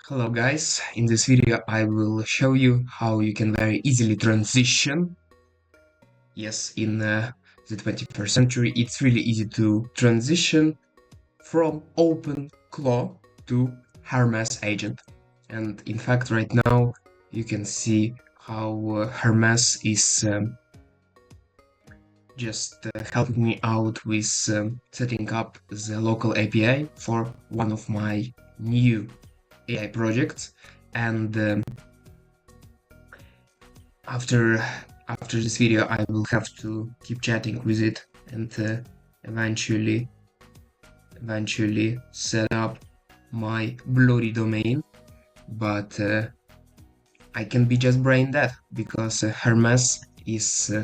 Hello guys, in this video I will show you how you can very easily transition. Yes, in the 21st century it's really easy to transition from OpenClaw to Hermes Agent. And in fact right now you can see how Hermes is just helping me out with setting up the local API for one of my new AI projects. And after this video I will have to keep chatting with it and eventually set up my bloody domain, but I can be just brain dead because Hermes is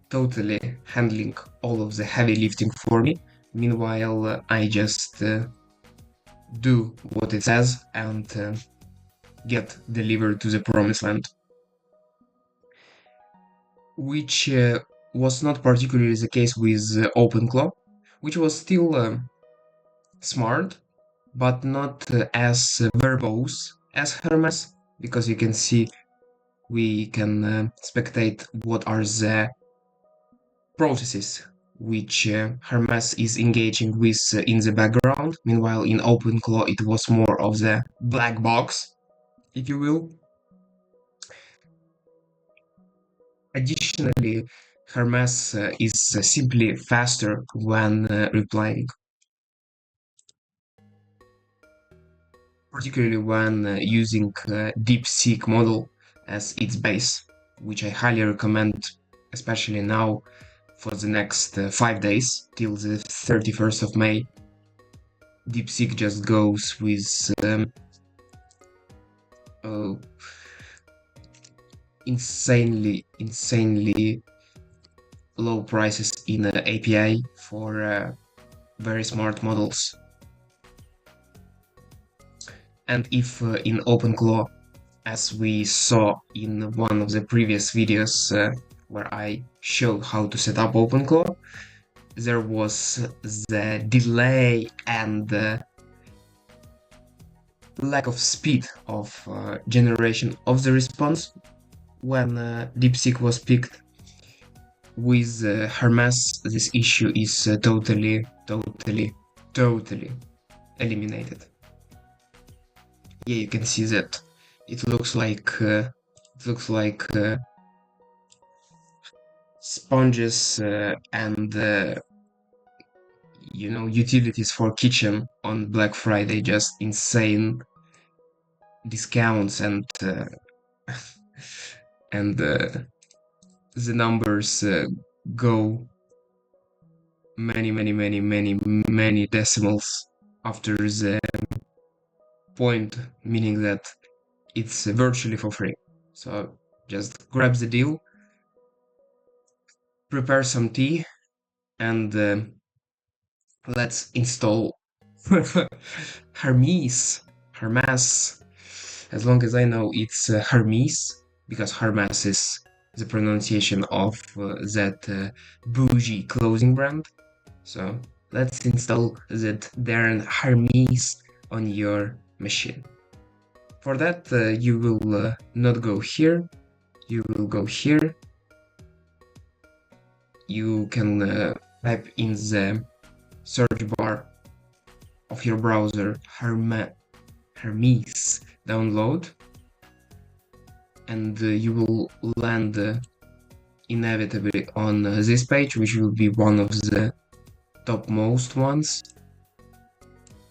totally handling all of the heavy lifting for me. Meanwhile I just do what it says and get delivered to the promised land, which was not particularly the case with OpenClaw, which was still smart, but not as verbose as Hermes, because you can see we can spectate what are the processes which Hermes is engaging with in the background. Meanwhile, in OpenClaw it was more of the black box, if you will. Additionally, Hermes is simply faster when replying, particularly when using DeepSeek model as its base, which I highly recommend, especially now for the next 5 days till the 31st of May. DeepSeek just goes with insanely low prices in API for very smart models. And if in OpenClaw, as we saw in one of the previous videos where I showed how to set up OpenClaw, there was the delay and lack of speed of generation of the response when DeepSeek was picked. With Hermes, this issue is totally eliminated. Yeah, you can see that it looks like sponges and utilities for kitchen on Black Friday, just insane discounts and the numbers go many decimals after the point, meaning that it's virtually for free. So just grab the deal, prepare some tea, and let's install Hermes. As long as I know, it's Hermes, because Hermes is the pronunciation of that bougie clothing brand. So let's install that darn Hermes on your machine. For that, you will not go here, you will go here. You can type in the search bar of your browser Hermes download, and you will land inevitably on this page, which will be one of the topmost ones.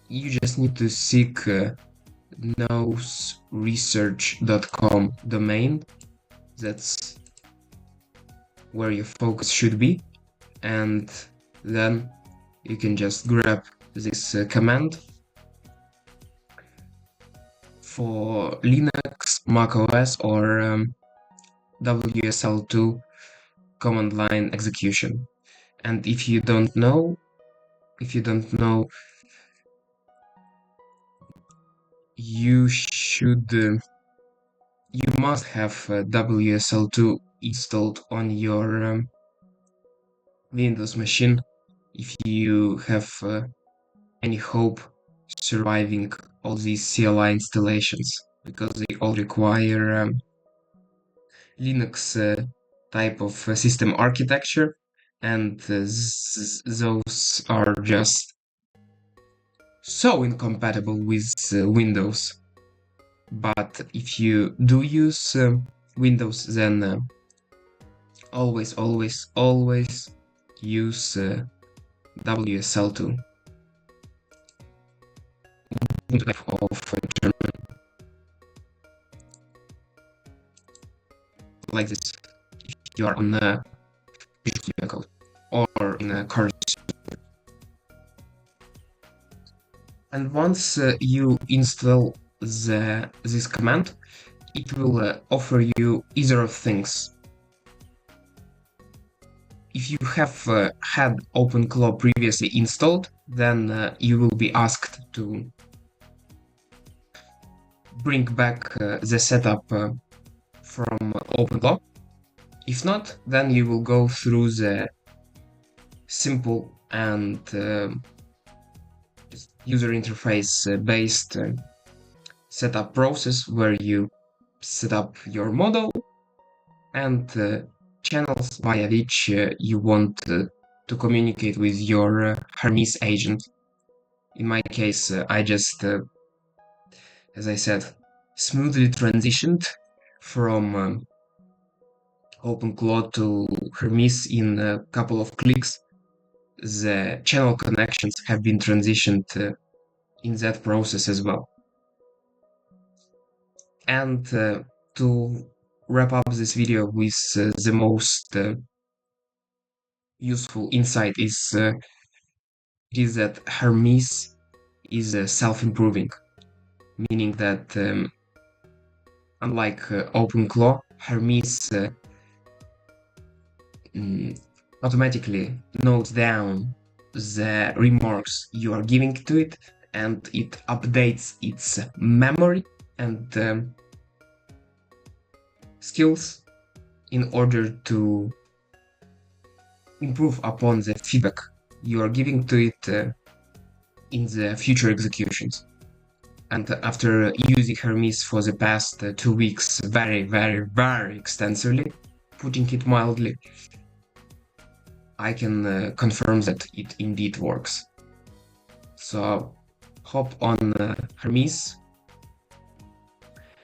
You just need to seek noseresearch.com domain. That's where your focus should be, and then you can just grab this command. For Linux, macOS, or WSL2 command line execution. And if you don't know, you must have WSL2 installed on your Windows machine if you have any hope surviving all these CLI installations because they all require Linux type of system architecture, and those are just so incompatible with Windows. But if you do use Windows, then always, always, always use WSL2 of German, like this. If you are on a code or in a car. And once you install this command, it will offer you either of things. If you have had OpenClaw previously installed, then you will be asked to bring back the setup from OpenClaw. If not, then you will go through the simple and user interface based setup process where you set up your model and channels via which you want to communicate with your Hermes agent. In my case, I just, as I said, smoothly transitioned from OpenClaw to Hermes in a couple of clicks. The channel connections have been transitioned in that process as well. And to wrap up this video with the most useful insight is that Hermes is self-improving, meaning that unlike OpenClaw, Hermes automatically notes down the remarks you are giving to it, and it updates its memory and skills in order to improve upon the feedback you are giving to it in the future executions. And after using Hermes for the past 2 weeks very, very, very extensively, putting it mildly, I can confirm that it indeed works. So hop on Hermes.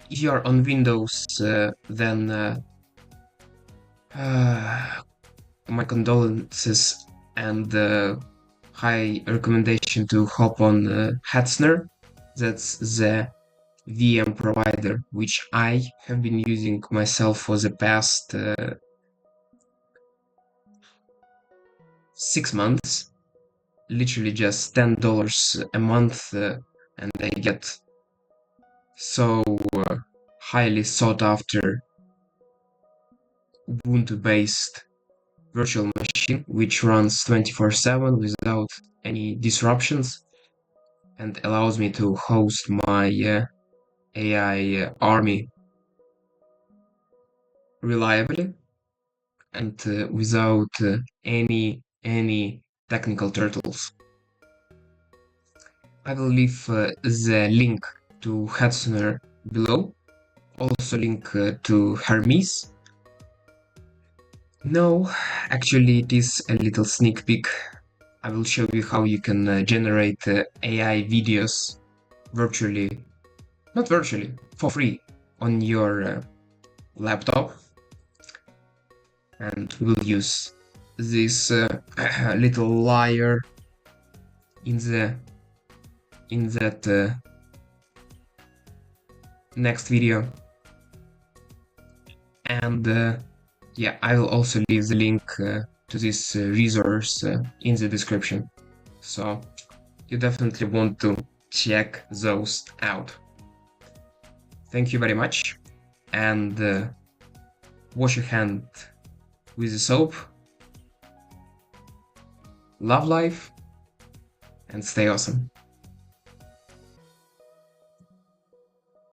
If you are on Windows, then my condolences and high recommendation to hop on Hetzner. That's the VM provider which I have been using myself for the past 6 months. Literally just $10 a month, and I get so highly sought after Ubuntu-based virtual machine which runs 24/7 without any disruptions and allows me to host my AI army reliably and without any technical turtles. I will leave the link to Hetzner below, also link to Hermes. No, actually it is a little sneak peek. I will show you how you can generate AI videos not virtually, for free on your laptop. And we will use this little liar in that next video. And yeah, I will also leave the link to this resource in the description. So you definitely want to check those out. Thank you very much, and wash your hand with the soap. Love life and stay awesome.